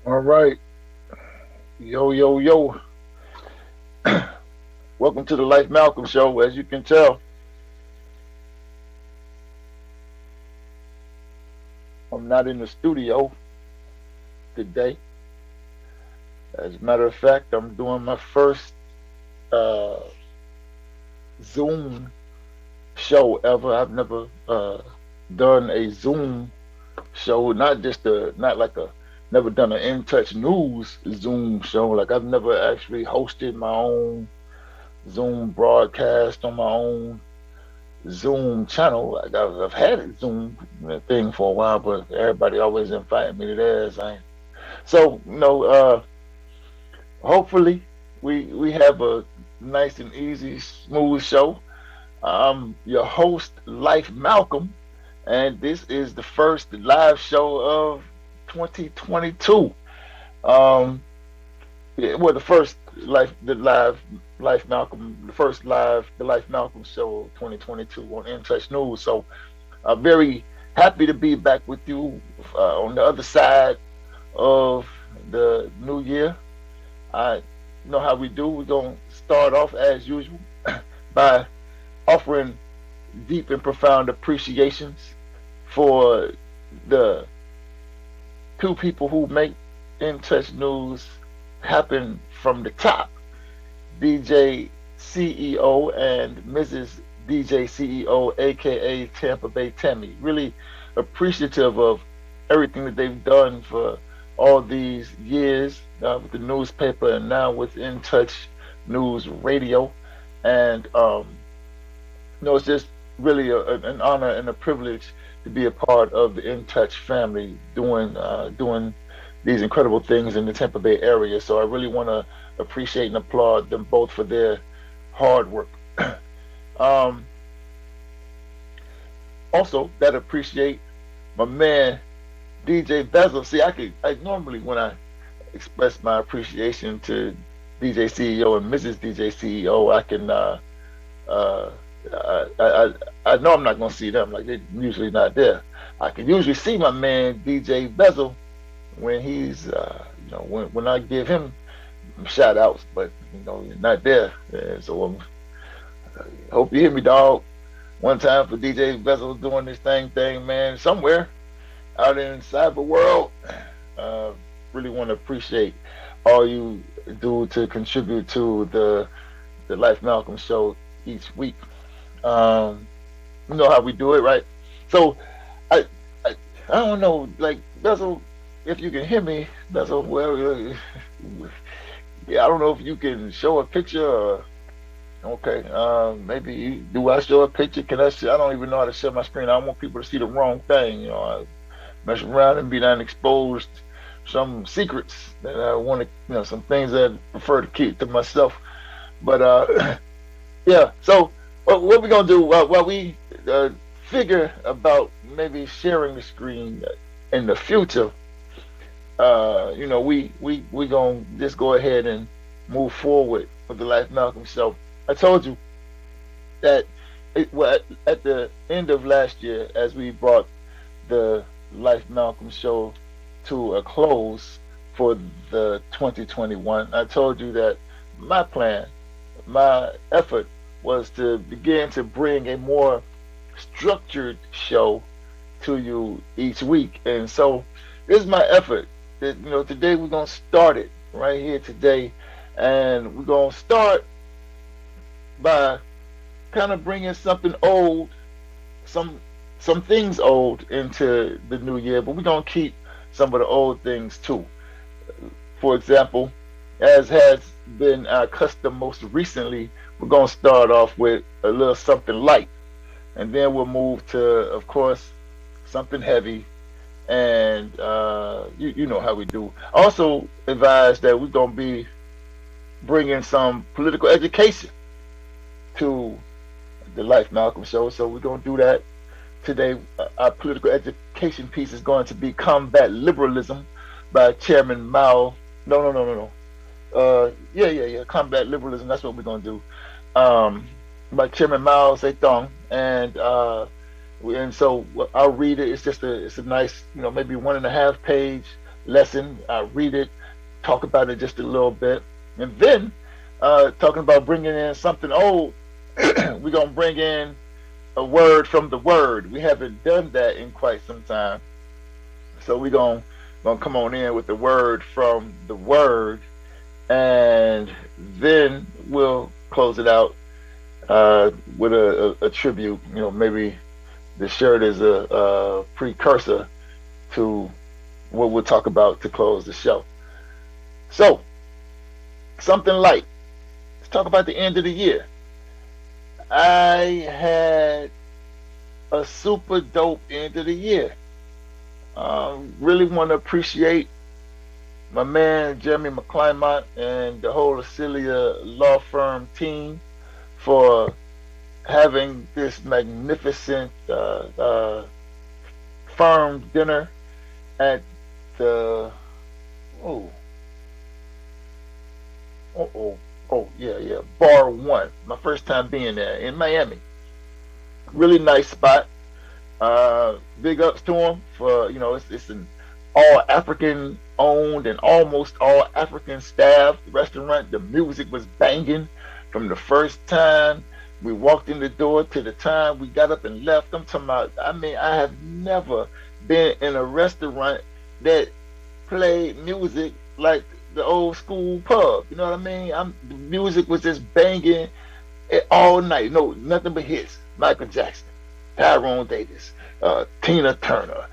All right. Yo, yo, yo. Welcome to the Life Malcolm Show. As you can tell, I'm not in the studio today. As a matter of fact, I'm doing my first uh, Zoom show ever. I've never done a Zoom show, not like never done an In Touch News Zoom show. Like I've never actually hosted my own Zoom broadcast on my own Zoom channel. Like I've had a Zoom thing for a while, but everybody always invited me to theirs. So hopefully we have a nice and easy, smooth show. I'm your host, Life Malcolm, and this is the first live show of 2022. Um, yeah, well, the live Life Malcolm, the first live, the Life Malcolm show of 2022 on In Touch News. So I'm very happy to be back with you on the other side of the new year. I know how we do. We're going to start off as usual by offering deep and profound appreciations for the two people who make In Touch News happen from the top, DJ CEO and Mrs. DJ CEO, aka Tampa Bay Tammy. Really appreciative of everything that they've done for all these years with the newspaper and now with In Touch News Radio. And it's just really an honor and a privilege to be a part of the In Touch family, doing these incredible things in the Tampa Bay area. So I really want to appreciate and applaud them both for their hard work. um, Also, that appreciate my man DJ Bezel. See, I normally when I express my appreciation to DJ CEO and Mrs. DJ CEO, I can uh, I know I'm not gonna see them, like they're usually not there. I can usually see my man DJ Bezel when he's when I give him shout outs, but you're not there. And so hope you hear me, dog. One time for DJ Bezel doing this thing, man, somewhere out in cyber world. Uh, really want to appreciate all you do to contribute to the Life Malcolm show each week. Um, you know how we do it, right? So I I, I don't know, like Bezel, if you can hear me, Bezel. Well, yeah, I don't know if you can show a picture. Okay, maybe do I show a picture? Can I? I don't even know how to share my screen. I don't want people to see the wrong thing. I mess around and be done exposed some secrets that I want to, some things that I prefer to keep to myself. But yeah. So what we gonna do while we figure about maybe sharing the screen in the future? We gonna just go ahead and move forward with the Life Malcolm show. I told you that at the end of last year, as we brought the Life Malcolm show to a close for the 2021, I told you that my plan, my effort was to begin to bring a more structured show to you each week. And so this is my effort. Today we're gonna start it right here today, and we're gonna start by kind of bringing something old, some some things old into the new year, but we're gonna keep some of the old things too. For example, as has been our custom most recently, we're gonna start off with a little something light, and then we'll move to, of course, something heavy. And you know how we do. Also advise that we're gonna be bringing some political education to the Life Malcolm show. So we're gonna do that today. Our political education piece is going to be Combat Liberalism by Chairman Mao. No. Yeah. Combat Liberalism. That's what we're gonna do. By Chairman Mao Zedong, and so I'll read it. It's a nice, maybe 1.5 page lesson. I read it, talk about it just a little bit, and then talking about bringing in something old. We're gonna bring in a word from the word. We haven't done that in quite some time, so we're gonna come on in with the word from the word, and then we'll close it out with a tribute. Maybe the shirt is a precursor to what we'll talk about to close the show. So, something light. Let's talk about the end of the year. I had a super dope end of the year. Really want to appreciate my man Jeremy McClymont and the whole Acelia law firm team for having this magnificent firm dinner at the oh yeah, Bar One. My first time being there in Miami. Really nice spot. Big ups to him for it's an all African owned and almost all African staffed restaurant. The music was banging from the first time we walked in the door to the time we got up and left. I'm talking about. I mean, I have never been in a restaurant that played music like the old school pub. You know what I mean? The music was just banging all night. No, nothing but hits. Michael Jackson, Tyrone Davis, Tina Turner,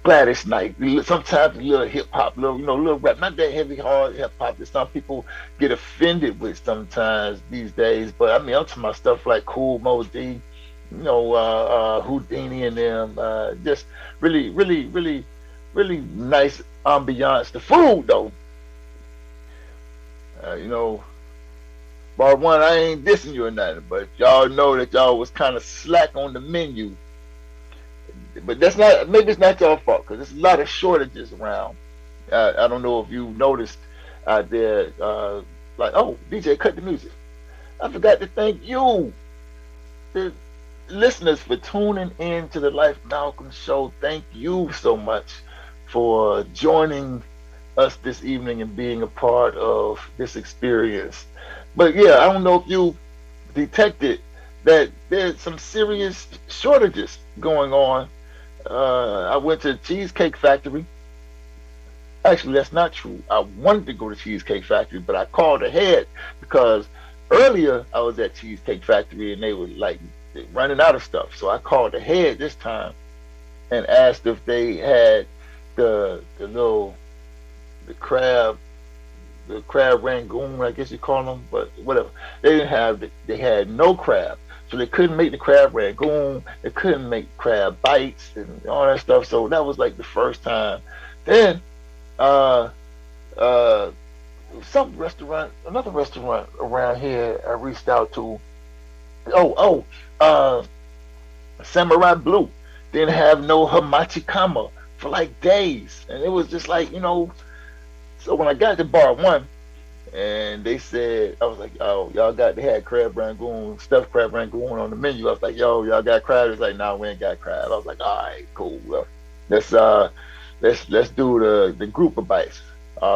Gladys Knight. Sometimes a little hip hop, little rap. Not that heavy, hard hip hop that some people get offended with sometimes these days. But I mean, I'm talking about stuff like Cool Mo D, Houdini and them. Just really, really, really, really nice ambiance. The food though, Bar One, I ain't dissing you or nothing, but y'all know that y'all was kind of slack on the menu. But maybe it's not your fault because there's a lot of shortages around. I don't know if you noticed out there, like, oh, DJ cut the music. I forgot to thank you, the listeners, for tuning in to the Life Malcolm Show. Thank you so much for joining us this evening and being a part of this experience. But yeah, I don't know if you detected that there's some serious shortages going on. I went to the Cheesecake Factory. Actually, that's not true. I wanted to go to Cheesecake Factory, but I called ahead because earlier I was at Cheesecake Factory and they were like running out of stuff. So I called ahead this time and asked if they had the crab rangoon, I guess you call them, but whatever. They didn't have it. They had no crab. So they couldn't make the crab rangoon. They couldn't make crab bites and all that stuff. So that was like the first time. Then another restaurant around here I reached out to. Samurai Blue didn't have no hamachi kama for like days. And it was just like, so when I got to Bar One, and they said, I was like, oh, they had crab rangoon, stuffed crab rangoon on the menu. I was like, yo, y'all got crab? It's like, nah, we ain't got crab. I was like, all right, cool. Well, let's do the grouper bites.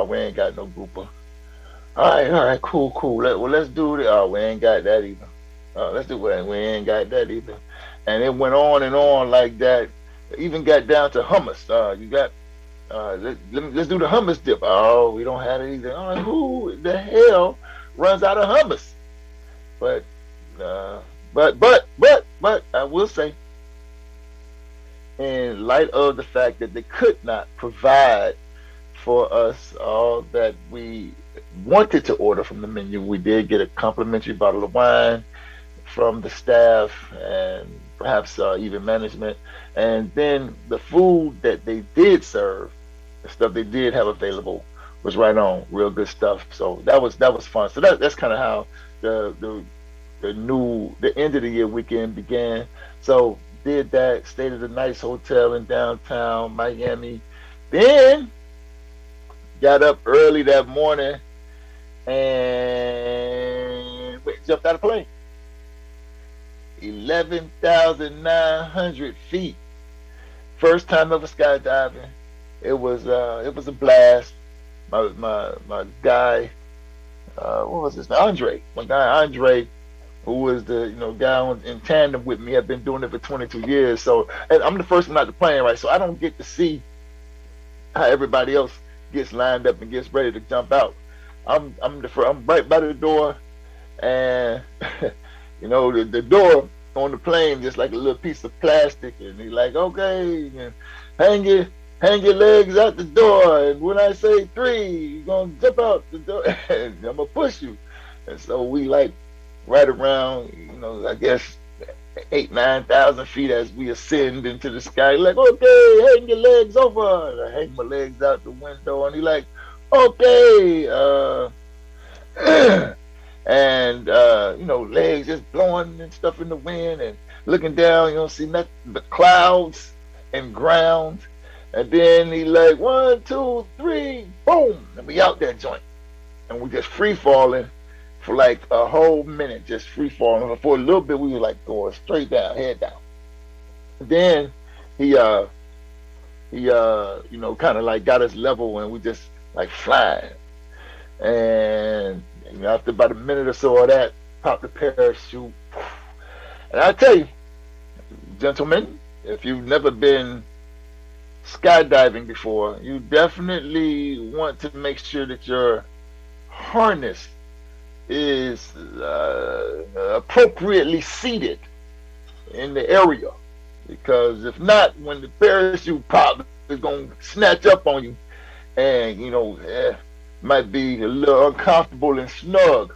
We ain't got no grouper. All right, cool. Let's do the. We ain't got that either. Let's do it. We ain't got that either. And it went on and on like that. It even got down to hummus. Let's do the hummus dip. Oh, we don't have it either. I'm like, who the hell runs out of hummus? But I will say, in light of the fact that they could not provide for us all that we wanted to order from the menu, we did get a complimentary bottle of wine from the staff and perhaps even management. And then the food that they did serve, the stuff they did have available, was right on, real good stuff. So that was fun. So that's kind of how the end of the year weekend began. So did that, stayed at a nice hotel in downtown Miami. Then got up early that morning and jumped out of the plane. 11,900 feet. First time ever skydiving. it was a blast. My guy, what was his name? Andre. My guy Andre, who was the guy in tandem with me, had been doing it for 22 years. So, and I'm the first one out the plane, right? So I don't get to see how everybody else gets lined up and gets ready to jump out. I'm right by the door, and the door on the plane just like a little piece of plastic, and he's like, okay, and hang your hang your legs out the door, and when I say three, you're gonna jump out the door, and I'm gonna push you. And so we like right around, I guess 8,000 to 9,000 feet as we ascend into the sky. Like, okay, hang your legs over. And I hang my legs out the window, and he like, okay, and legs just blowing and stuff in the wind, and looking down, you don't see nothing but clouds and ground. And then he like 1, 2, 3, boom, and we out that joint, and we just free falling for like a whole minute, just free falling. For a little bit, we were like going straight down, head down. And then he kind of like got us level, and we just like flying. And after about a minute or so of that, popped the parachute. And I tell you, gentlemen, if you've never been skydiving before, you definitely want to make sure that your harness is appropriately seated in the area, because if not, when the parachute pops, it's gonna snatch up on you, and might be a little uncomfortable and snug.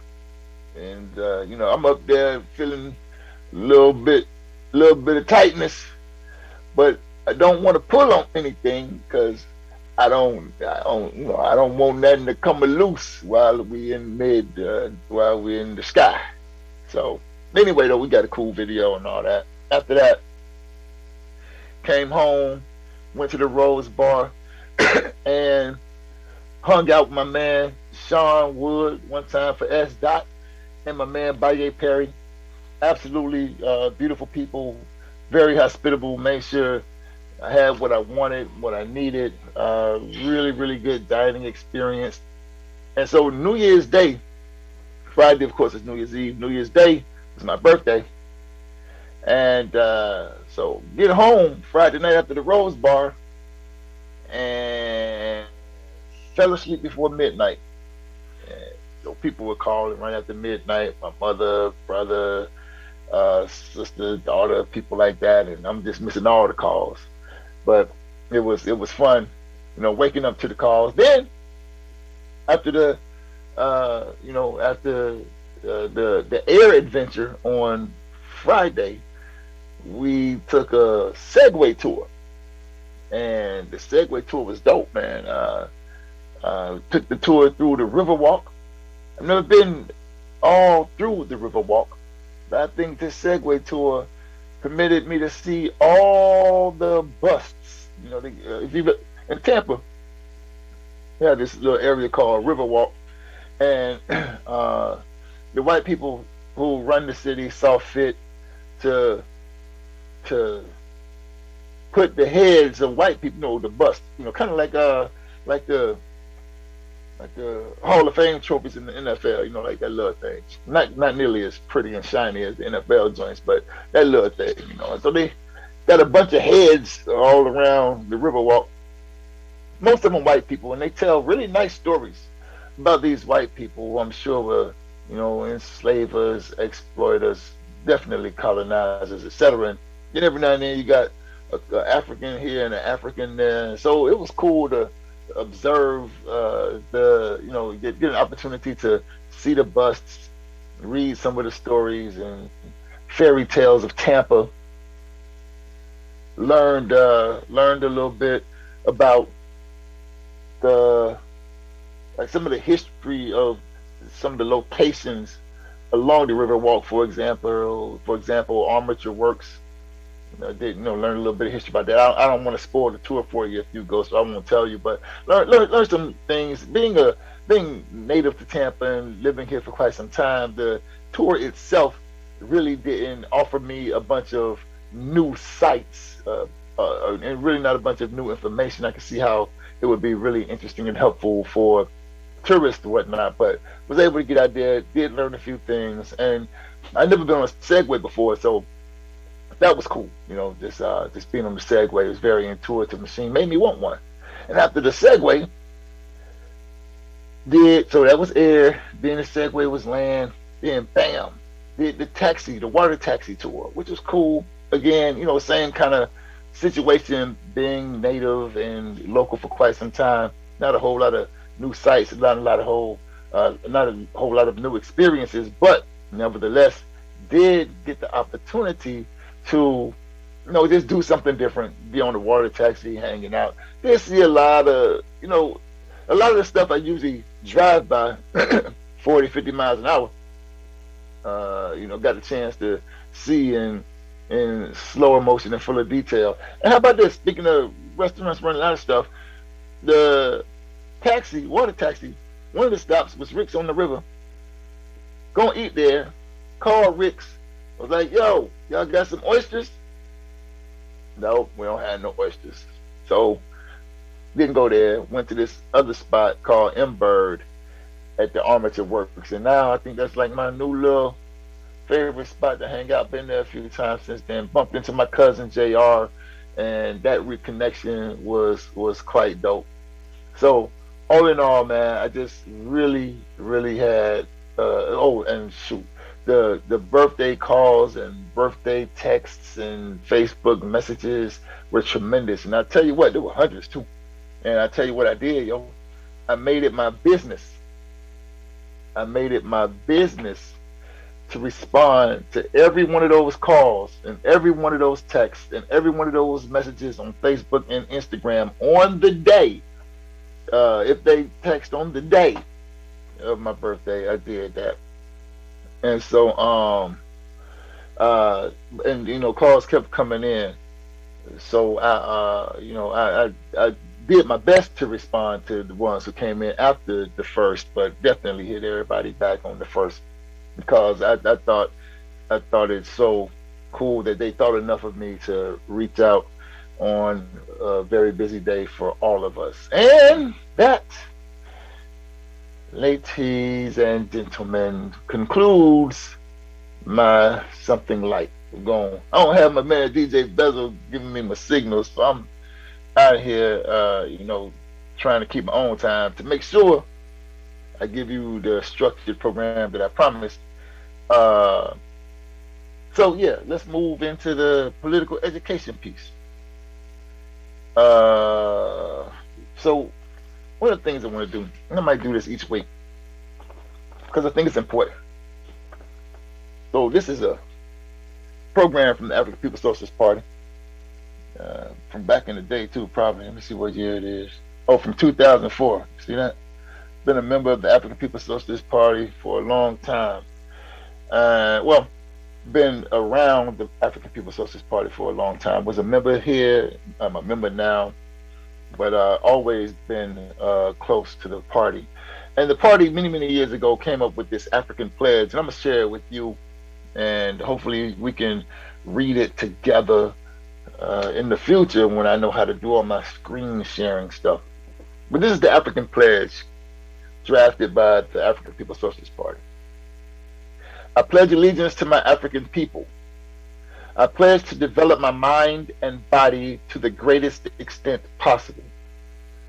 And I'm up there feeling a little bit of tightness, but I don't want to pull on anything because I don't want nothing to come loose while we're in the sky. So anyway, though, we got a cool video and all that. After that, came home, went to the Rose Bar, and hung out with my man Sean Wood one time for S. Dot, and my man Baye Perry. Absolutely beautiful people, very hospitable. Made sure I had what I wanted, what I needed. Really, really good dining experience. And so New Year's Day, Friday, of course, is New Year's Eve. New Year's Day is my birthday. And so get home Friday night after the Rose Bar and fell asleep before midnight. And so people were calling right after midnight, my mother, brother, sister, daughter, people like that, and I'm just missing all the calls. But it was fun, waking up to the calls. Then after the air adventure on Friday, we took a Segway tour, and the Segway tour was dope, man. Took the tour through the Riverwalk. I've never been all through the Riverwalk, but I think this Segway tour permitted me to see all the busts. If you in Tampa, yeah, this little area called Riverwalk, and the white people who run the city saw fit to put the heads of white people, the bust, kind of like the Hall of Fame trophies in the NFL, like that little thing. Not nearly as pretty and shiny as the NFL joints, but that little thing, So they got a bunch of heads all around the Riverwalk. Most of them white people, and they tell really nice stories about these white people who I'm sure were, enslavers, exploiters, definitely colonizers, etc. And then every now and then you got an African here and an African there. So it was cool to observe get an opportunity to see the busts, read some of the stories and fairy tales of Tampa. Learned a little bit about some of the history of some of the locations along the Riverwalk. For example, Armature Works. Learn a little bit of history about that. I don't want to spoil the tour for you if you go, so I won't tell you. But learn some things. Being native to Tampa and living here for quite some time, the tour itself really didn't offer me a bunch of new sights. and really not a bunch of new information. I can see how it would be really interesting and helpful for tourists and whatnot. But was able to get out there, did learn a few things, and I'd never been on a Segway before, so that was cool. Just being on the Segway, it was a very intuitive machine, made me want one. And after the Segway, so that was air, then the Segway was land, then bam, did the water taxi tour, which was cool. Again, same kind of situation, being native and local for quite some time. Not a whole lot of new sights, not a whole lot of new experiences, but nevertheless, did get the opportunity to, just do something different, be on the water taxi, hanging out. Did see a lot of the stuff I usually drive by 40, 50 miles an hour. Got a chance to see in slower motion and fuller detail. And how about this? Speaking of restaurants running out of stuff, the water taxi, one of the stops was Rick's on the River. Gonna eat there. Called Rick's. I was like, yo, y'all got some oysters? No, we don't have no oysters. So didn't go there. Went to this other spot called M-Bird at the Armature Works. And now I think that's like my new little favorite spot to hang out. Been there a few times since then. Bumped into my cousin JR, and that reconnection was quite dope. So all in all, man, I just really, really had and shoot. The birthday calls and birthday texts and Facebook messages were tremendous. And I tell you what, there were hundreds too. And I tell you what I did, yo. I made it my business. To respond to every one of those calls and every one of those texts and every one of those messages on Facebook and Instagram on the day. If they text on the day of my birthday, I did that. And so, calls kept coming in. So I did my best to respond to the ones who came in after the first, but definitely hit everybody back on the first, because I thought it's so cool that they thought enough of me to reach out on a very busy day for all of us. And that, ladies and gentlemen, concludes my something light. I don't have my man DJ Bezel giving me my signals, so I'm out here, trying to keep my own time to make sure I give you the structured program that I promised. So yeah, let's move into the political education piece. So one of the things I want to do, and I might do this each week, because I think it's important. So this is a program from the African People's Socialist Party, from back in the day too, probably. Let me see what year it is. Oh, from 2004. See that? Been a member of the African People's Socialist Party for a long time. Been around the African People's Socialist Party for a long time. Was a member here. I'm a member now, but always been close to the party. And the party many, many years ago came up with this African pledge, and I'm gonna share it with you, and hopefully we can read it together in the future when I know how to do all my screen sharing stuff. But this is the African pledge drafted by the African People's Socialist Party. I pledge allegiance to my African people. I pledge to develop my mind and body to the greatest extent possible.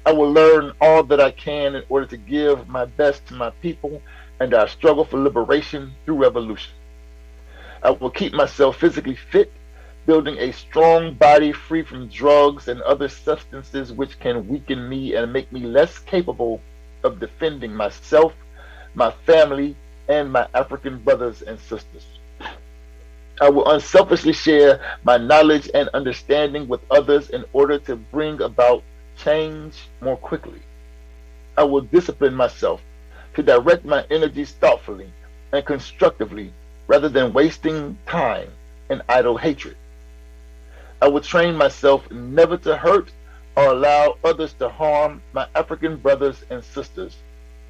I will learn all that I can in order to give my best to my people and our struggle for liberation through revolution. I will keep myself physically fit, building a strong body free from drugs and other substances which can weaken me and make me less capable of defending myself, my family, and my African brothers and sisters. I will unselfishly share my knowledge and understanding with others in order to bring about change more quickly. I will discipline myself to direct my energies thoughtfully and constructively rather than wasting time in idle hatred. I will train myself never to hurt or allow others to harm my African brothers and sisters,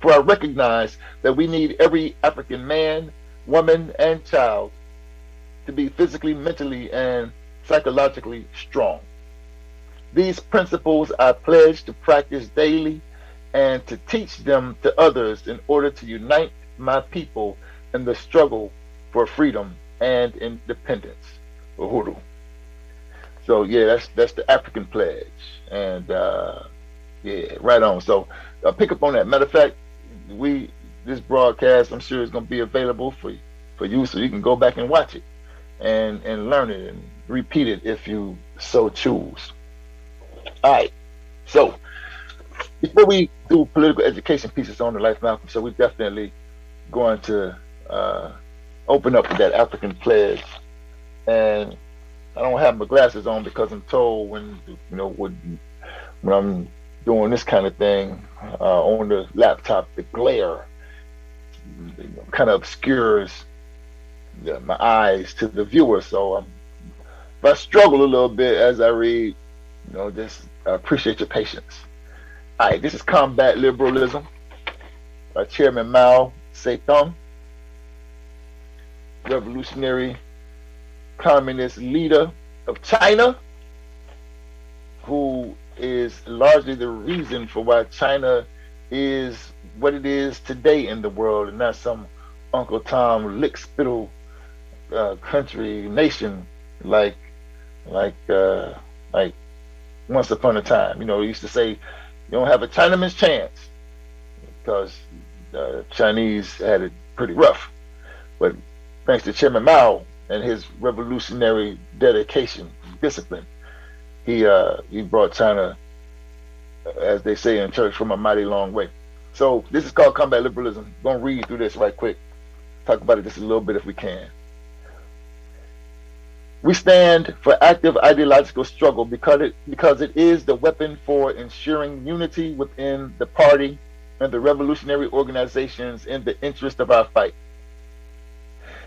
for I recognize that we need every African man, woman, and child to be physically, mentally, and psychologically strong. These principles I pledge to practice daily and to teach them to others in order to unite my people in the struggle for freedom and independence. Uhuru. So yeah, that's the African pledge, and yeah, right on. So pick up on that. Matter of fact, we this broadcast I'm sure is going to be available for you, so you can go back and watch it and learn it and repeat it if you so choose. All right. So before we do political education pieces on the Life Malcolm, so we're definitely going to open up with that African pledge. And I don't have my glasses on because I'm told when I'm doing this kind of thing on the laptop, the glare kind of obscures my eyes to the viewer. So if I struggle a little bit as I read, just appreciate your patience. All right, this is Combat Liberalism by Chairman Mao Zedong, revolutionary communist leader of China, who is largely the reason for why China is what it is today in the world, and not some Uncle Tom lick-spittle country nation like once upon a time. They used to say you don't have a Chinaman's chance because Chinese had it pretty rough. But thanks to Chairman Mao and his revolutionary dedication, discipline, he brought China, as they say in church, from a mighty long way. So this is called Combat Liberalism. I'm going to read through this right quick. Talk about it just a little bit if we can. We stand for active ideological struggle because it is the weapon for ensuring unity within the party and the revolutionary organizations in the interest of our fight.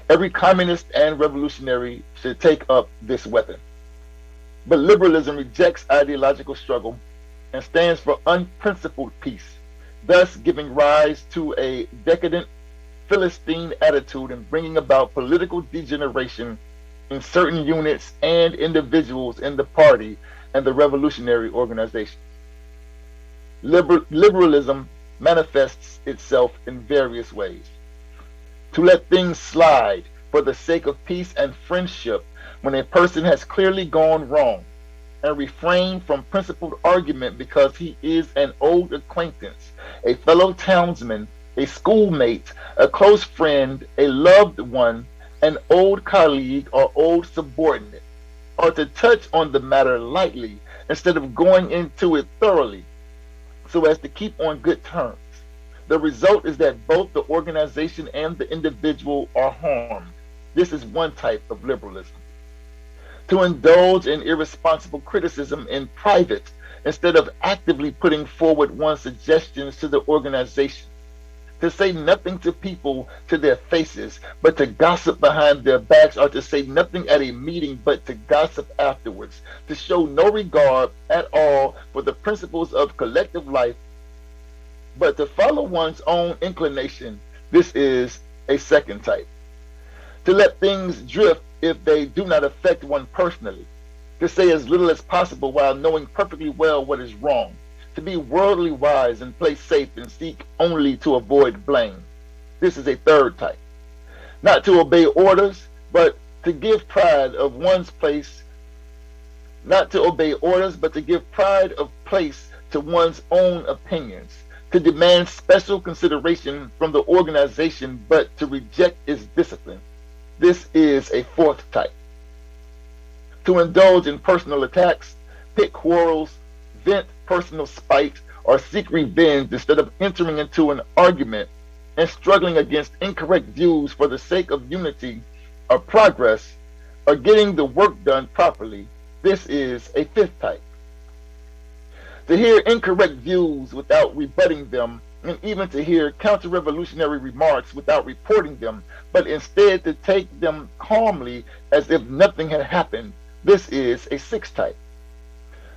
Every communist and revolutionary should take up this weapon. But liberalism rejects ideological struggle and stands for unprincipled peace, thus giving rise to a decadent Philistine attitude and bringing about political degeneration in certain units and individuals in the party and the revolutionary organization. Liberalism manifests itself in various ways. To let things slide for the sake of peace and friendship when a person has clearly gone wrong, and refrain from principled argument because he is an old acquaintance, a fellow townsman, a schoolmate, a close friend, a loved one, an old colleague or old subordinate, or to touch on the matter lightly instead of going into it thoroughly so as to keep on good terms. The result is that both the organization and the individual are harmed. This is one type of liberalism. To indulge in irresponsible criticism in private instead of actively putting forward one's suggestions to the organization. To say nothing to people to their faces, but to gossip behind their backs, or to say nothing at a meeting, but to gossip afterwards. To show no regard at all for the principles of collective life, but to follow one's own inclination. This is a second type. To let things drift if they do not affect one personally. To say as little as possible while knowing perfectly well what is wrong. To be worldly wise and play safe and seek only to avoid blame. This is a third type. Not to obey orders, but to give pride of one's place. Not to obey orders, but to give pride of place to one's own opinions. To demand special consideration from the organization, but to reject its discipline. This is a fourth type. To indulge in personal attacks, pick quarrels, vent personal spite, or seek revenge instead of entering into an argument and struggling against incorrect views for the sake of unity or progress or getting the work done properly. This is a fifth type. To hear incorrect views without rebutting them, and even to hear counter-revolutionary remarks without reporting them, but instead to take them calmly as if nothing had happened. This is a sixth type.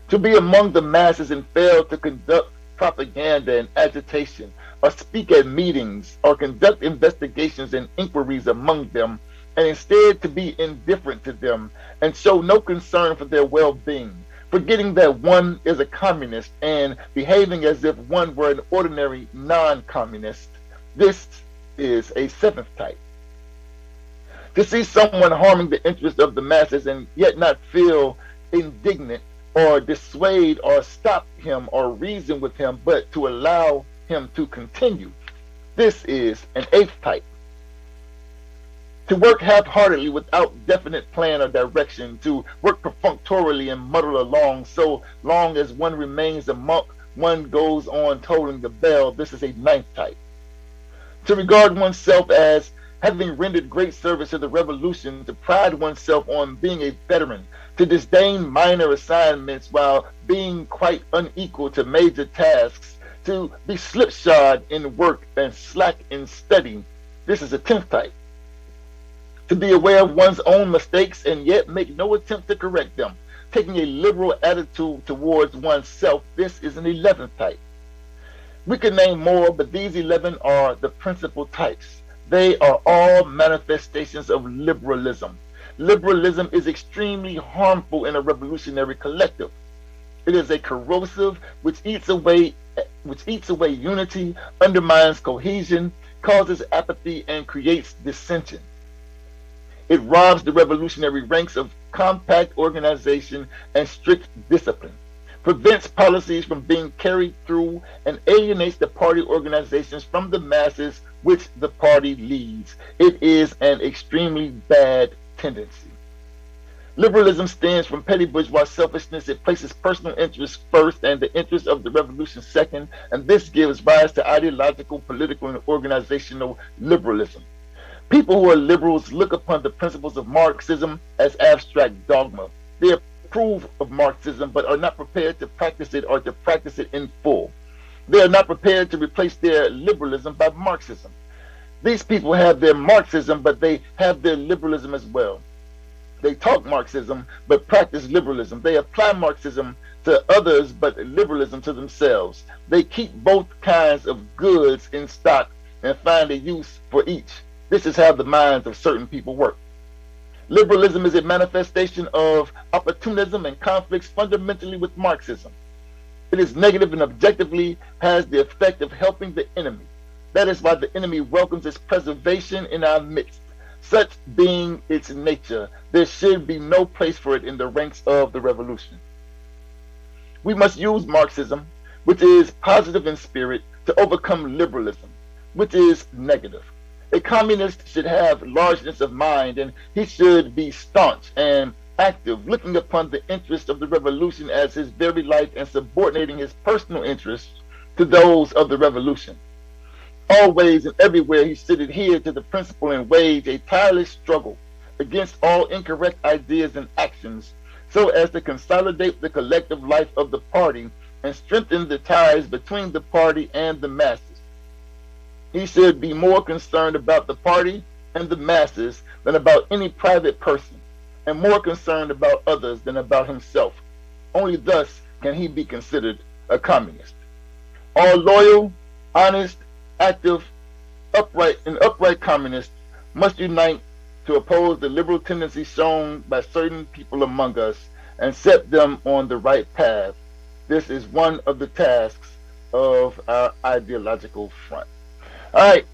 To be among the masses and fail to conduct propaganda and agitation, or speak at meetings, or conduct investigations and inquiries among them, and instead to be indifferent to them, and show no concern for their well-being, forgetting that one is a communist and behaving as if one were an ordinary non-communist. This is a seventh type. To see someone harming the interests of the masses and yet not feel indignant or dissuade or stop him or reason with him, but to allow him to continue. This is an eighth type. To work half-heartedly without definite plan or direction, to work perfunctorily and muddle along so long as one remains a monk, one goes on tolling the bell. This is a ninth type. To regard oneself as having rendered great service to the revolution, to pride oneself on being a veteran, to disdain minor assignments while being quite unequal to major tasks, to be slipshod in work and slack in study. This is a 10th type. To be aware of one's own mistakes and yet make no attempt to correct them, taking a liberal attitude towards oneself. This is an 11th type. We could name more, but these 11 are the principal types. They are all manifestations of liberalism. Liberalism is extremely harmful in a revolutionary collective. It is a corrosive which eats away unity, undermines cohesion, causes apathy, and creates dissension. It robs the revolutionary ranks of compact organization and strict discipline, prevents policies from being carried through, and alienates the party organizations from the masses which the party leads. It is an extremely bad tendency. Liberalism stands from petty bourgeois selfishness. It places personal interests first and the interests of the revolution second, and this gives rise to ideological, political, and organizational liberalism. People who are liberals look upon the principles of Marxism as abstract dogma. They approve of Marxism but are not prepared to practice it or to practice it in full. They are not prepared to replace their liberalism by Marxism. These people have their Marxism, but they have their liberalism as well. They talk Marxism, but practice liberalism. They apply Marxism to others, but liberalism to themselves. They keep both kinds of goods in stock and find a use for each. This is how the minds of certain people work. Liberalism is a manifestation of opportunism and conflicts fundamentally with Marxism. It is negative and objectively has the effect of helping the enemy. That is why the enemy welcomes its preservation in our midst. Such being its nature, there should be no place for it in the ranks of the revolution. We must use Marxism, which is positive in spirit, to overcome liberalism, which is negative. A communist should have largeness of mind, and he should be staunch and active, looking upon the interests of the revolution as his very life and subordinating his personal interests to those of the revolution. Always and everywhere he should adhere to the principle and wage a tireless struggle against all incorrect ideas and actions, so as to consolidate the collective life of the party and strengthen the ties between the party and the masses. He should be more concerned about the party and the masses than about any private person, and more concerned about others than about himself. Only thus can he be considered a communist. All loyal, honest, active, upright communists must unite to oppose the liberal tendencies shown by certain people among us and set them on the right path. This is one of the tasks of our ideological front. All right,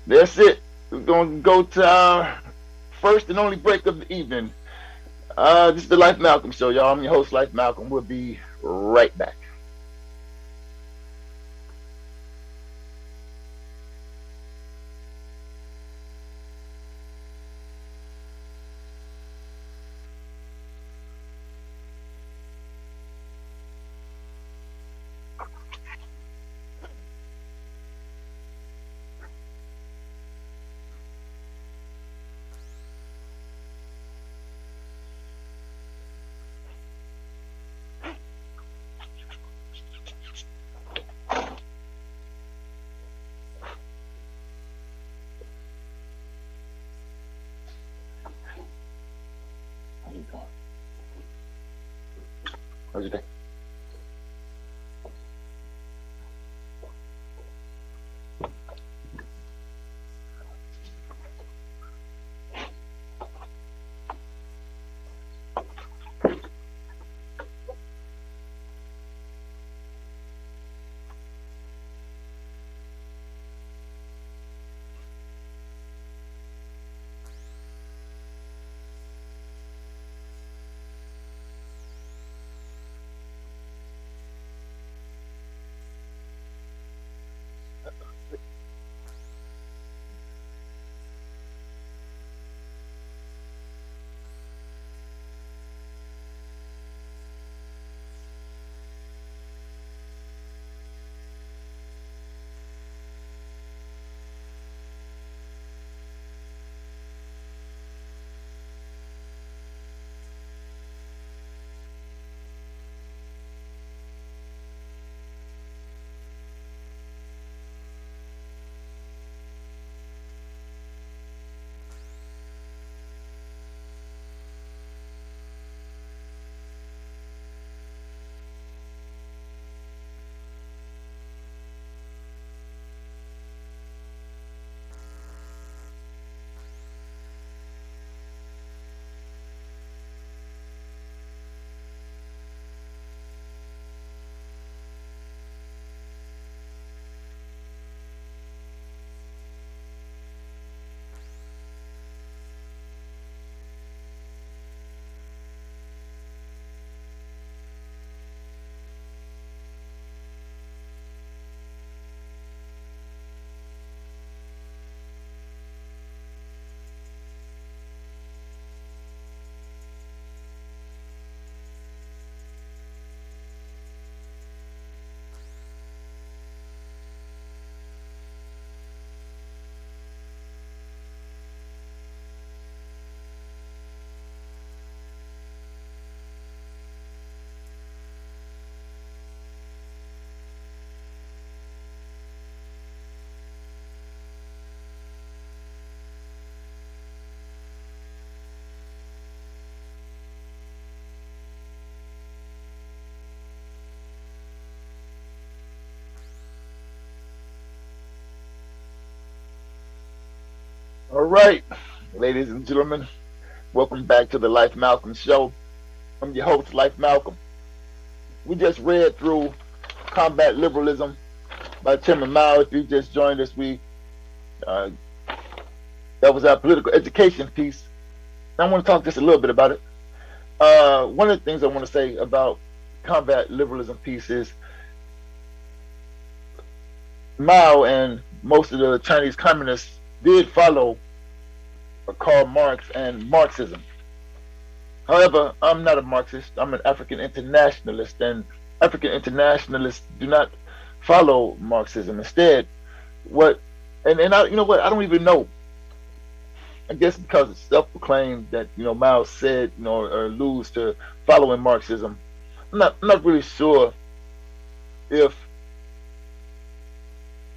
that's it. We're going to go to our first and only break of the evening. This is the Life Malcolm Show, y'all. I'm your host, Life Malcolm. We'll be right back. How you doing? How's your day? All right, ladies and gentlemen, welcome back to the Life Malcolm Show. I'm your host, Life Malcolm. We just read through Combat Liberalism by Chairman Mao. If you just joined us, uh, that was our political education piece. I want to talk just a little bit about it. One of the things I want to say about Combat Liberalism piece is Mao and most of the Chinese communists did follow Karl Marx and Marxism. However, I'm not a Marxist. I'm an African internationalist, and African internationalists do not follow Marxism. Instead, what and I, you know what? I don't even know. I guess because it's self-proclaimed that Mao said or alludes to following Marxism. I'm not really sure if,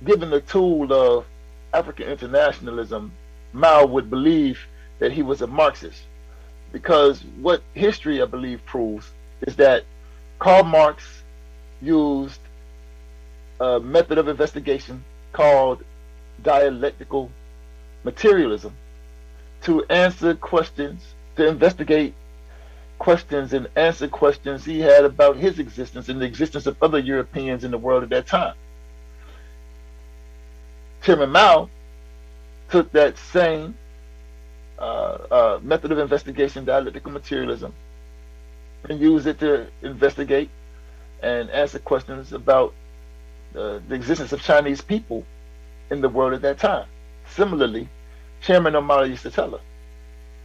given the tool of African internationalism, Mao would believe that he was a Marxist. Because what history, I believe, proves is that Karl Marx used a method of investigation called dialectical materialism to answer questions, to investigate questions and answer questions he had about his existence and the existence of other Europeans in the world at that time. Chairman Mao took that same method of investigation, dialectical materialism, and used it to investigate and answer questions about the existence of Chinese people in the world at that time. Similarly, Chairman Omar used to tell us,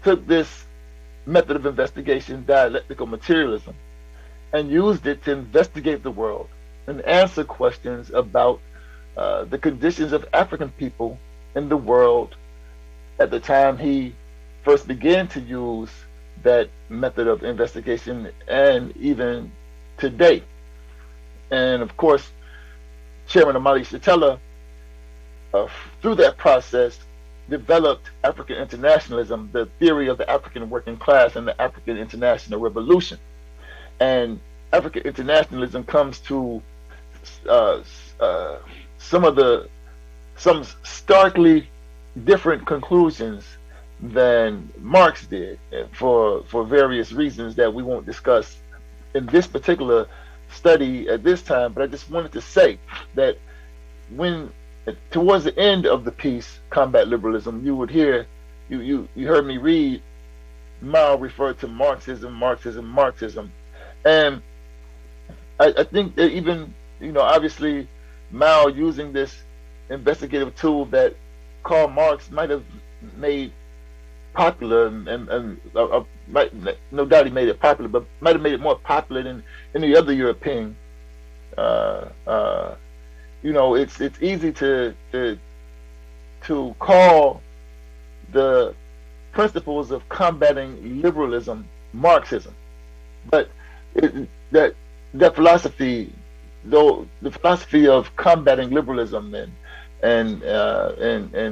took this method of investigation, dialectical materialism, and used it to investigate the world and answer questions about the conditions of African people in the world at the time he first began to use that method of investigation, and even today. And of course, Chairman Amali Shatella, through that process, developed African internationalism, the theory of the African working class and the African international revolution. And African internationalism comes to uh, some starkly different conclusions than Marx did, for various reasons that we won't discuss in this particular study at this time. But I just wanted to say that when towards the end of the piece, Combat Liberalism, you would hear you heard me read Mao refer to Marxism, Marxism, Marxism, and I think that even obviously Mao using this investigative tool that Karl Marx might have made popular, and no doubt he made it popular, but might have made it more popular than any other European. Uh, uh, it's easy to call the principles of combating liberalism Marxism, but that philosophy, though the philosophy of combating liberalism and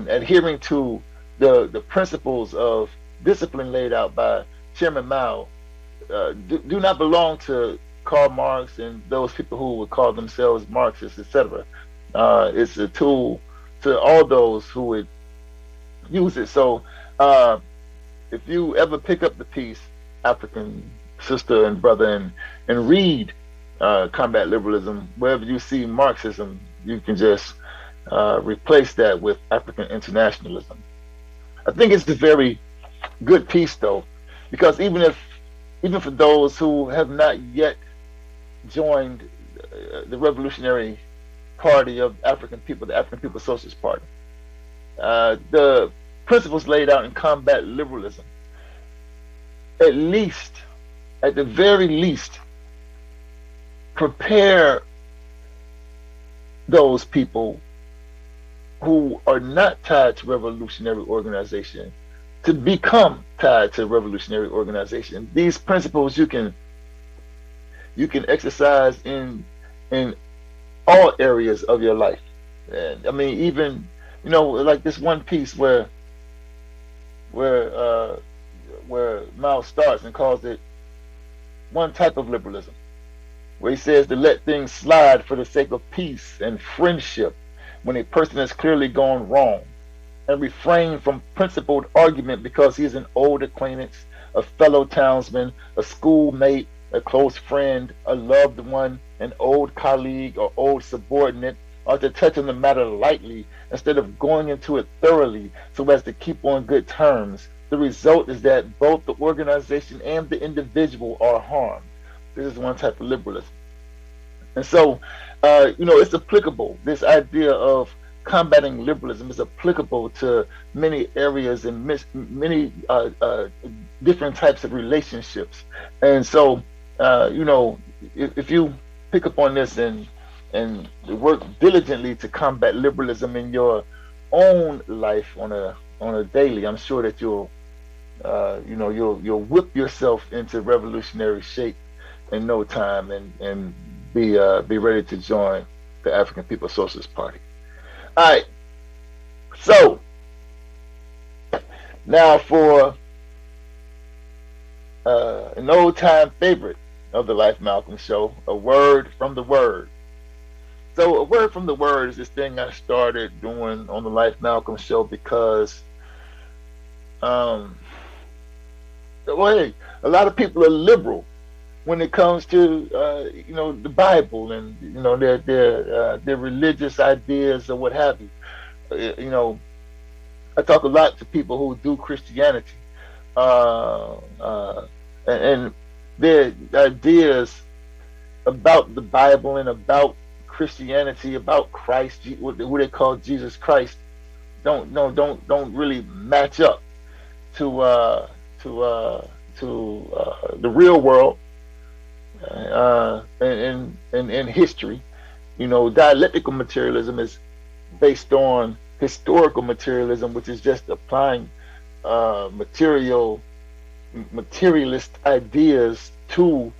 adhering to the principles of discipline laid out by Chairman Mao do not belong to Karl Marx and those people who would call themselves Marxists, etc. It's a tool to all those who would use it. So if you ever pick up the piece, African sister and brother, and read Combat Liberalism, wherever you see Marxism, you can just replace that with African internationalism. I think it's a very good piece, though, because even for those who have not yet joined the Revolutionary Party of African people, the African People's Socialist Party, the principles laid out in Combat Liberalism, at the very least, prepare those people who are not tied to revolutionary organization to become tied to revolutionary organization. These principles you can exercise in all areas of your life. And I mean, even like this one piece where Mao starts and calls it one type of liberalism, where he says to let things slide for the sake of peace and friendship when a person has clearly gone wrong. and refrain from principled argument because he is an old acquaintance, a fellow townsman, a schoolmate, a close friend, a loved one, an old colleague, or old subordinate, or to touch on the matter lightly instead of going into it thoroughly so as to keep on good terms. The result is that both the organization and the individual are harmed. This is one type of liberalism. And so, it's applicable. This idea of combating liberalism is applicable to many areas and many different types of relationships. And so, if you pick up on this and work diligently to combat liberalism in your own life on a daily, I'm sure that you'll whip yourself into revolutionary shape in no time and be ready to join the African People's Socialist Party. All right. So now for an old time favorite of the Life Malcolm Show, a word from the Word. So a word from the Word is this thing I started doing on the Life Malcolm Show because, a lot of people are liberal when it comes to the Bible and their religious ideas or what have you. I talk a lot to people who do Christianity, and their ideas about the Bible and about Christianity, about Christ, what they call Jesus Christ, don't really match up to the real world in history. Dialectical materialism is based on historical materialism, which is just applying materialist ideas to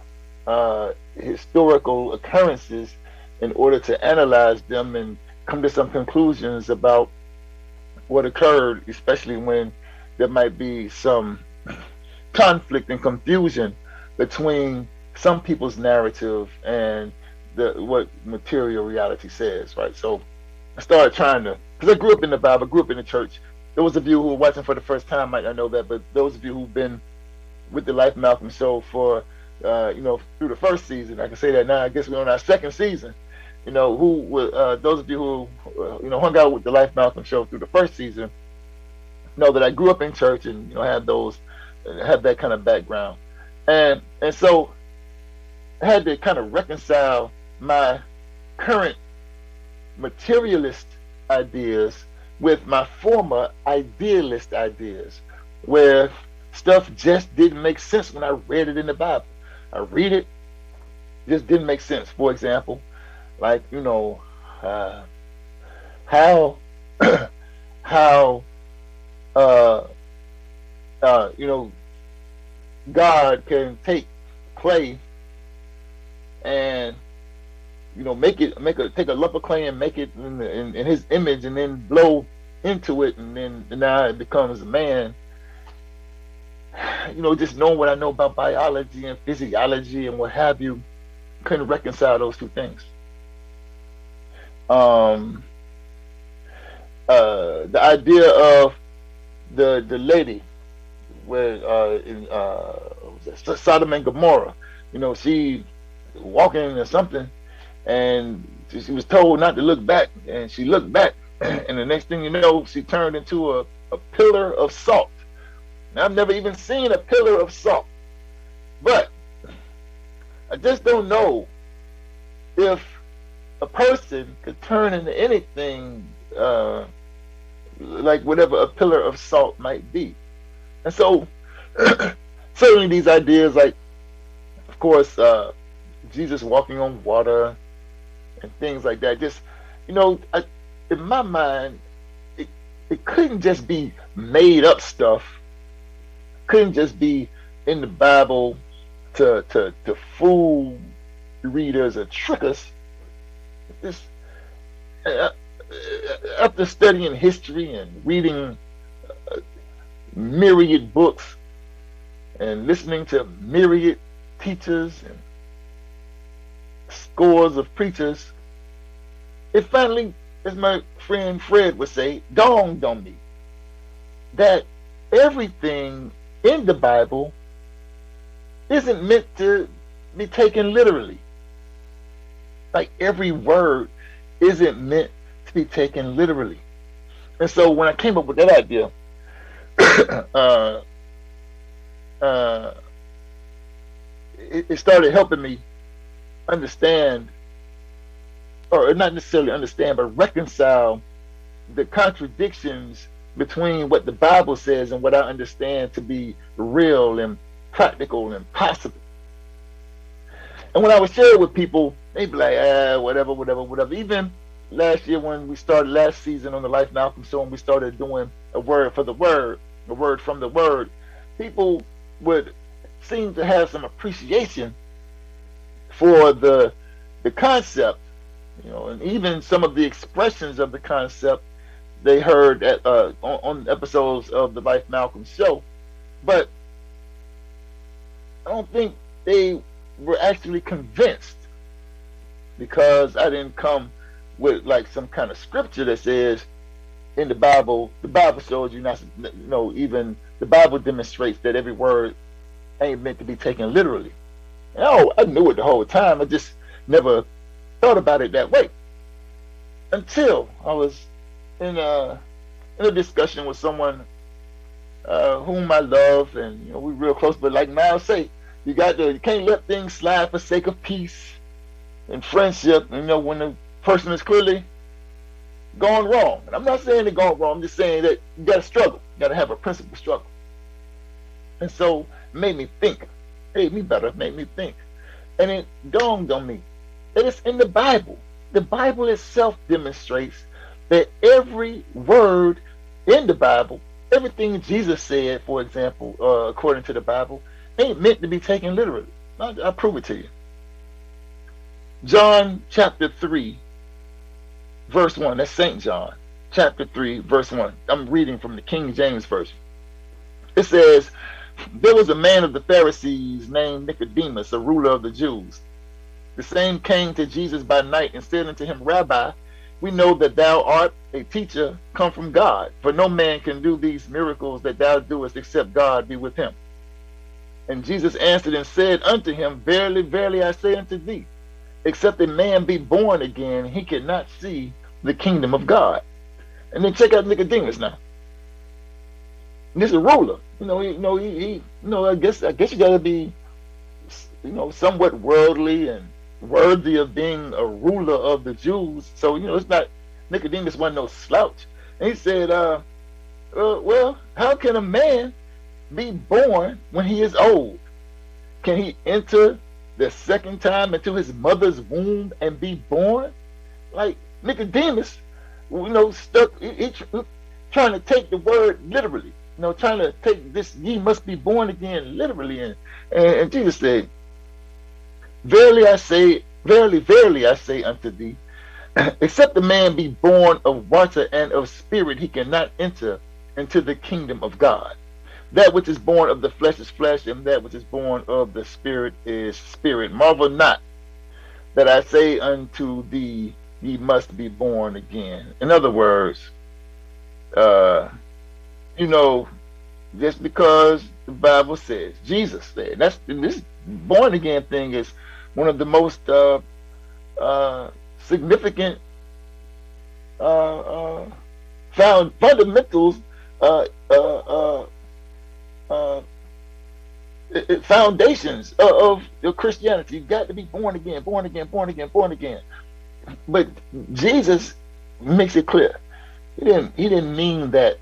historical occurrences in order to analyze them and come to some conclusions about what occurred, especially when there might be some conflict and confusion between some people's narrative and what material reality says, right? So I started trying to, because I grew up in the Bible, grew up in the church. Those of you who are watching for the first time might not know that, but those of you who've been with the Life Malcolm Show for, through the first season, I can say that now. I guess we're on our second season. Those of you who, hung out with the Life Malcolm Show through the first season, know that I grew up in church and have that kind of background, and so I had to kind of reconcile my current materialist ideas with my former idealist ideas, where stuff just didn't make sense when I read it in the Bible. I read it, just didn't make sense. For example, like how God can take clay and take a lump of clay and make it in His image, and then blow into it, and then now it becomes a man. Just knowing what I know about biology and physiology and what have you, couldn't reconcile those two things. The idea of the lady where in Sodom and Gomorrah, she walking into something, and she was told not to look back, and she looked back, and the next thing you know, she turned into a pillar of salt. Now, I've never even seen a pillar of salt, but I just don't know if a person could turn into anything like whatever a pillar of salt might be. And so certainly these ideas, like, of course, Jesus walking on water and things like that, just, in my mind, it couldn't just be made up stuff, couldn't just be in the Bible to fool readers or trick us. This, after studying history and reading myriad books and listening to myriad teachers and scores of preachers, it finally, as my friend Fred would say, dawned on me. that everything in the Bible isn't meant to be taken literally. Like every word isn't meant to be taken literally. And so when I came up with that idea, uh, uh, it started helping me understand, or not necessarily understand, but reconcile the contradictions between what the Bible says and what I understand to be real and practical and possible. And when I would share it with people, they'd be like, whatever, whatever, whatever. Even last year when we started last season on the Life Malcolm Show and we started doing a word for the word, a word from the word, people would seem to have some appreciation for the concept, and even some of the expressions of the concept they heard on episodes of the Life Malcolm Show. But I don't think they were actually convinced, because I didn't come with like some kind of scripture that says in the Bible shows you not, even the Bible demonstrates that every word ain't meant to be taken literally. And I knew it the whole time. I just never thought about it that way until I was in a discussion with someone whom I love, and we're real close. But like Miles say, you can't let things slide for sake of peace and friendship. When the person is clearly gone wrong. And I'm not saying they're gone wrong. I'm just saying that you got to struggle. You got to have a principle struggle. And so it made me think. Made me think. And it dawned on me that it's in the Bible. The Bible itself demonstrates that every word in the Bible, everything Jesus said, for example, according to the Bible, ain't meant to be taken literally. I'll prove it to you. John chapter 3, verse 1. That's St. John chapter 3, verse 1. I'm reading from the King James Version. It says, there was a man of the Pharisees named Nicodemus, a ruler of the Jews. The same came to Jesus by night and said unto him, Rabbi, we know that thou art a teacher come from God, for no man can do these miracles that thou doest except God be with him. And Jesus answered and said unto him, Verily, verily, I say unto thee, except a man be born again, he cannot see the kingdom of God. And then check out Nicodemus now. This is a ruler. I guess you gotta be, somewhat worldly and worthy of being a ruler of the Jews. So, it's not, Nicodemus wasn't no slouch. And he said, well, how can a man be born when he is old? Can he enter the second time into his mother's womb and be born? Like Nicodemus, stuck, he trying to take the word literally, trying to take this, ye must be born again literally. And Jesus said, verily, verily, I say unto thee, except a man be born of water and of spirit, he cannot enter into the kingdom of God. That which is born of the flesh is flesh, and that which is born of the spirit is spirit. Marvel not that I say unto thee, ye must be born again. In other words, just because the Bible says, Jesus said, this born again thing is one of the most significant fundamentals, foundations of your Christianity. You've got to be born again, born again, born again, born again. But Jesus makes it clear. He didn't mean that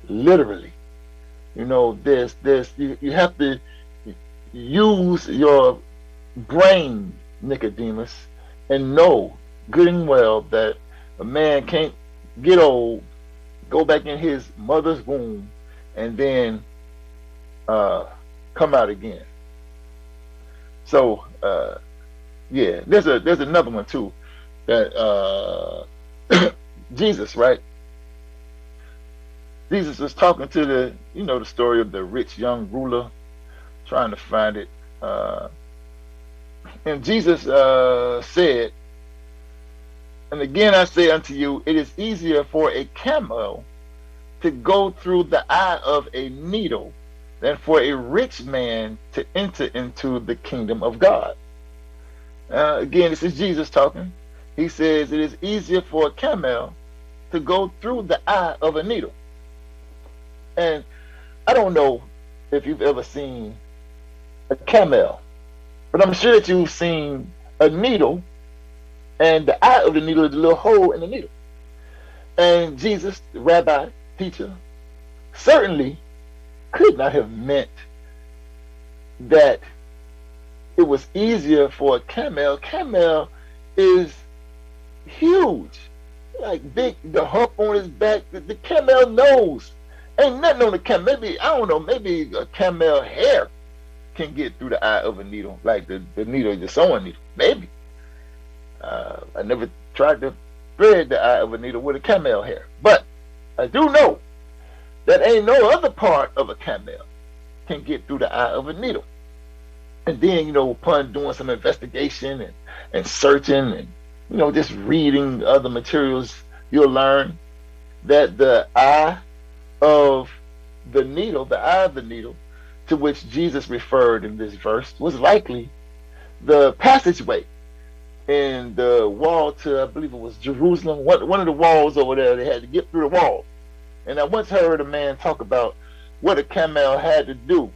literally. You have to use your brain, Nicodemus, and know good and well that a man can't get old, go back in his mother's womb, and then come out again. So there's another one too that Jesus, right? Jesus was talking to the story of the rich young ruler, trying to find it, and Jesus said, and again I say unto you, it is easier for a camel to go through the eye of a needle than for a rich man to enter into the kingdom of God. Again, this is Jesus talking. He says it is easier for a camel to go through the eye of a needle. And I don't know if you've ever seen a camel, but I'm sure that you've seen a needle, and the eye of the needle is a little hole in the needle. And Jesus, the rabbi, teacher, certainly could not have meant that it was easier for a camel. Camel is huge, like big, the hump on his back. The camel nose ain't nothing on the camel. Maybe, I don't know, maybe a camel hair can get through the eye of a needle, like the needle, the sewing needle. Maybe. I never tried to thread the eye of a needle with a camel hair, but I do know that ain't no other part of a camel can get through the eye of a needle. And then, upon doing some investigation and searching and, just reading other materials, you'll learn that the eye of the needle to which Jesus referred in this verse was likely the passageway in the wall to, I believe it was Jerusalem, one of the walls over there. They had to get through the wall. And I once heard a man talk about what a camel had to do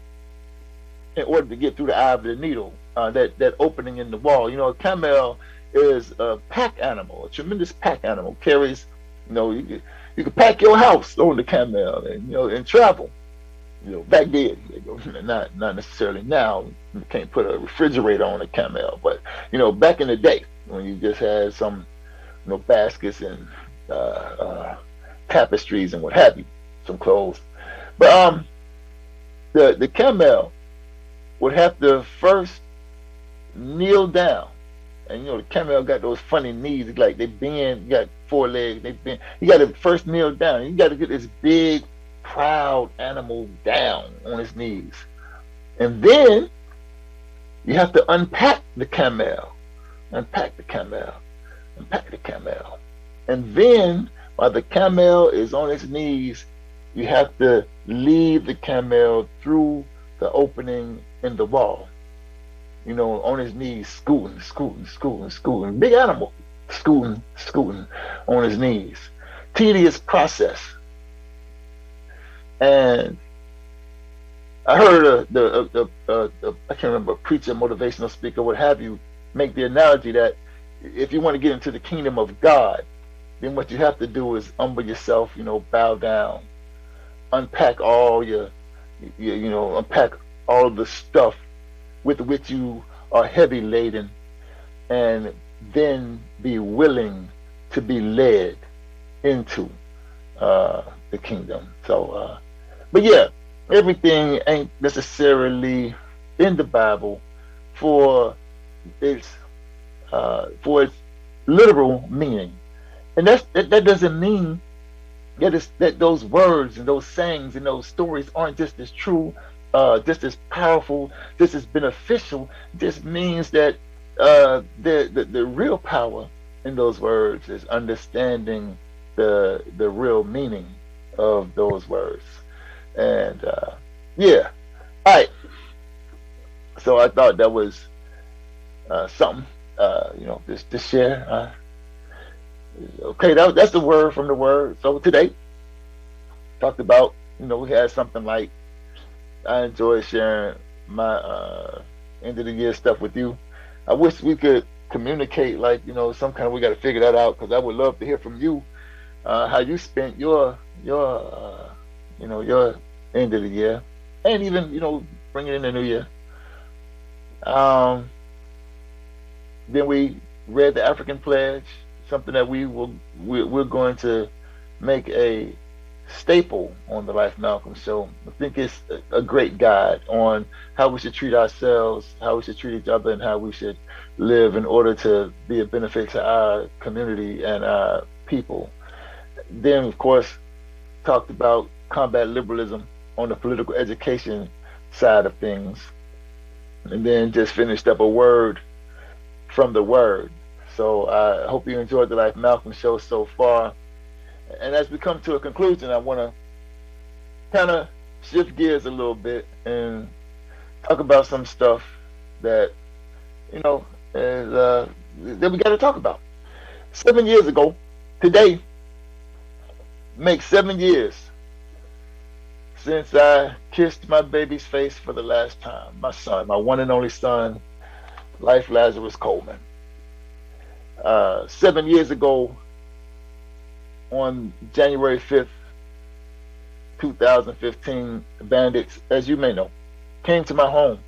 in order to get through the eye of the needle, that opening in the wall. A camel is a pack animal, a tremendous pack animal. Carries, you could pack your house on the camel and travel. Back then, not necessarily now. You can't put a refrigerator on a camel, but back in the day when you just had some, baskets and tapestries and what have you, some clothes. But the camel would have to first kneel down, and the camel got those funny knees, like they bend. You got 4 legs, they bend. You got to first kneel down. You got to get this big, proud animal down on his knees, and then you have to unpack the camel, and then while the camel is on its knees, you have to lead the camel through the opening in the wall. On his knees, scooting. Big animal, scooting on his knees. Tedious process. And I heard I can't remember, a preacher, motivational speaker, what have you, make the analogy that if you want to get into the kingdom of God, then what you have to do is humble yourself, bow down, unpack all unpack all of the stuff with which you are heavy laden, and then be willing to be led into the kingdom. So, but yeah, everything ain't necessarily in the Bible for its literal meaning, and that doesn't mean that those words and those sayings and those stories aren't just as true, just as powerful, just as beneficial. This means that the real power in those words is understanding the real meaning of those words. And yeah, all right. So I thought that was something, just to share. Okay, that's the word from the word. So today, talked about, we had something like, I enjoy sharing my end of the year stuff with you. I wish we could communicate, like, some kind of, we got to figure that out, because I would love to hear from you, how you spent your end of the year, and even, bringing in the new year. Then we read the African pledge, something that we're going to make a staple on the Life Malcolm Show. I think it's a great guide on how we should treat ourselves, how we should treat each other, and how we should live in order to be a benefit to our community and our people. Then, of course, talked about combat liberalism on the political education side of things. And then just finished up a word from the word. So I hope you enjoyed the Life Malcolm Show so far. And as we come to a conclusion, I want to kind of shift gears a little bit and talk about some stuff that you know is, that we got to talk about. 7 years ago, today makes 7 years since I kissed my baby's face for the last time. My son, my one and only son, Life Lazarus Coleman. 7 years ago, on January 5th, 2015, bandits, as you may know, came to my home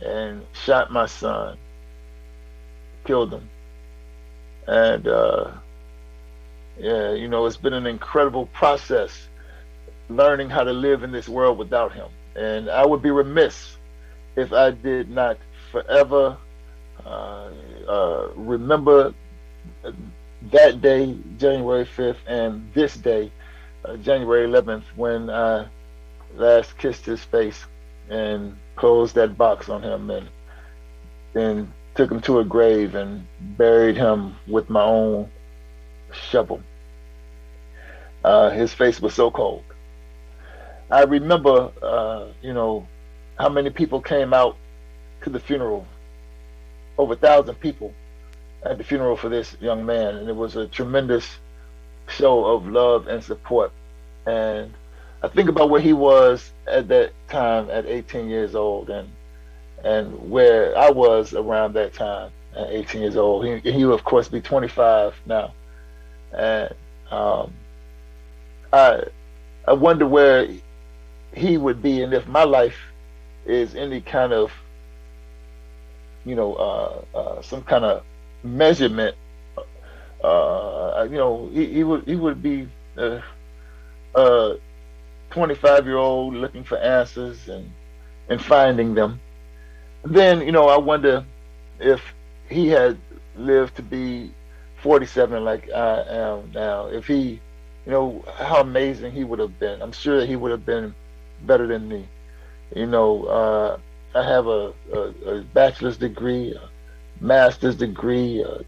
and shot my son, killed him. And yeah, it's been an incredible process learning how to live in this world without him. And I would be remiss if I did not forever remember that day, January 5th, and this day, January 11th, when I last kissed his face and closed that box on him, and then took him to a grave and buried him with my own shovel. His face was so cold. I remember, how many people came out to the funeral. Over 1,000 people at the funeral for this young man, and it was a tremendous show of love and support. And I think about where he was at that time at 18 years old, and where I was around that time at 18 years old. He will of course be 25 now, and I wonder where he would be, and if my life is any kind of some kind of measurement. He would be a 25-year-old looking for answers and finding them. Then I wonder if he had lived to be 47 like I am now. If he, how amazing he would have been. I'm sure that he would have been better than me. I have a bachelor's degree, a master's degree, a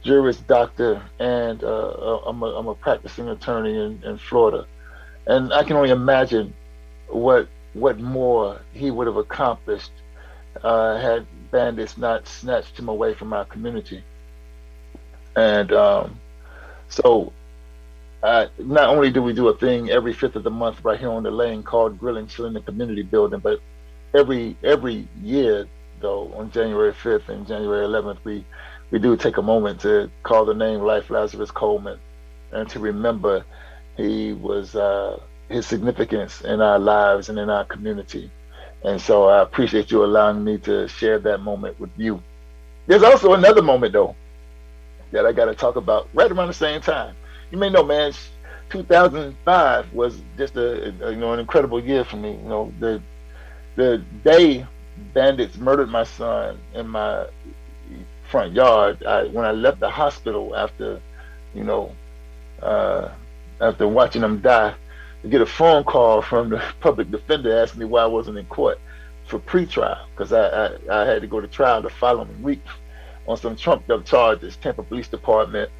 Juris Doctor, and I'm a practicing attorney in Florida. And I can only imagine what more he would have accomplished had bandits not snatched him away from our community. And so not only do we do a thing every 5th of the month right here on the lane called Grilling Chill in the Community Building, but every year though, on January 5th and January 11th, we do take a moment to call the name Life Lazarus Coleman and to remember his significance in our lives and in our community. And so I appreciate you allowing me to share that moment with you. There's also another moment though that I got to talk about right around the same time. You may know, man, 2005 was just an incredible year for me. The day bandits murdered my son in my front yard, when I left the hospital after watching him die, to get a phone call from the public defender asking me why I wasn't in court for pre-trial, because I had to go to trial the following week on some trumped up charges. Tampa Police Department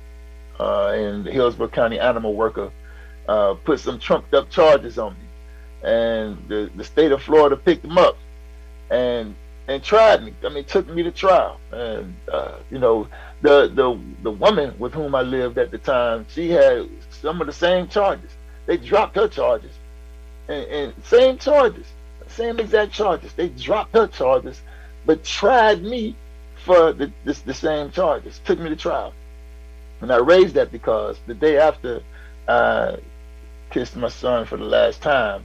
and the Hillsborough County animal worker put some trumped up charges on me, and the state of Florida picked them up and tried me. I mean, took me to trial. And the woman with whom I lived at the time, she had some of the same charges. They dropped her charges, and same charges, same exact charges. They dropped her charges, but tried me for the same charges. Took me to trial, and I raised that because the day after I kissed my son for the last time,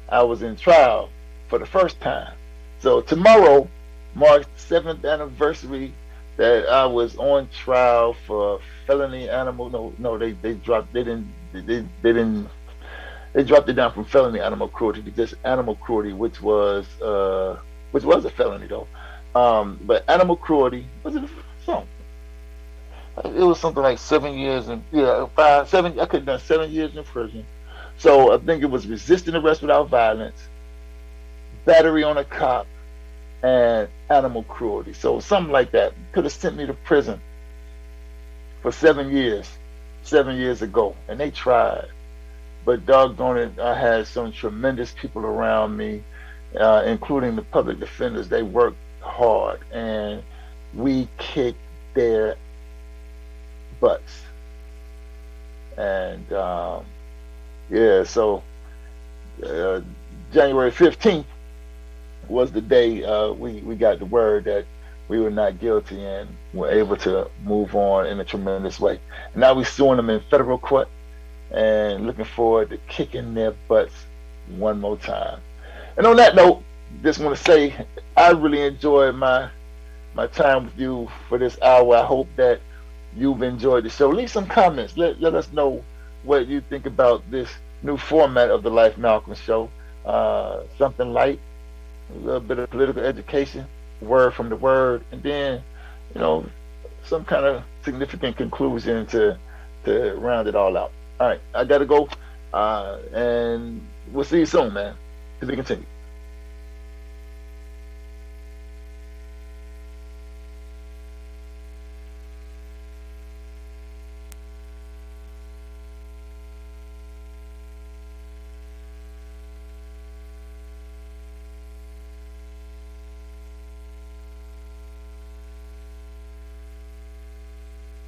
I was in trial for the first time. So tomorrow marks the 7th anniversary that I was on trial for felony animal. No, they dropped. They dropped it down from felony animal cruelty to just animal cruelty, which was a felony though. But animal cruelty was it something? It was something like 7 years and 7. I could have done 7 years in prison. So I think it was resisting arrest without violence, battery on a cop, and animal cruelty. So something like that could have sent me to prison for 7 years, 7 years ago, and they tried but doggone it, I had some tremendous people around me, including the public defenders. They worked hard, and we kicked their butts. And yeah, so uh, January 15th was the day we got the word that we were not guilty and were able to move on in a tremendous way. And now we're suing them in federal court and looking forward to kicking their butts one more time. And on that note, just want to say I really enjoyed my time with you for this hour. I hope that you've enjoyed the show. Leave some comments. Let us know what you think about this new format of the Life Malcolm Show. Something light, a little bit of political education, word from the word, and then, you know, some kind of significant conclusion to round it all out. All right, I gotta go, and we'll see you soon, man. To be continued.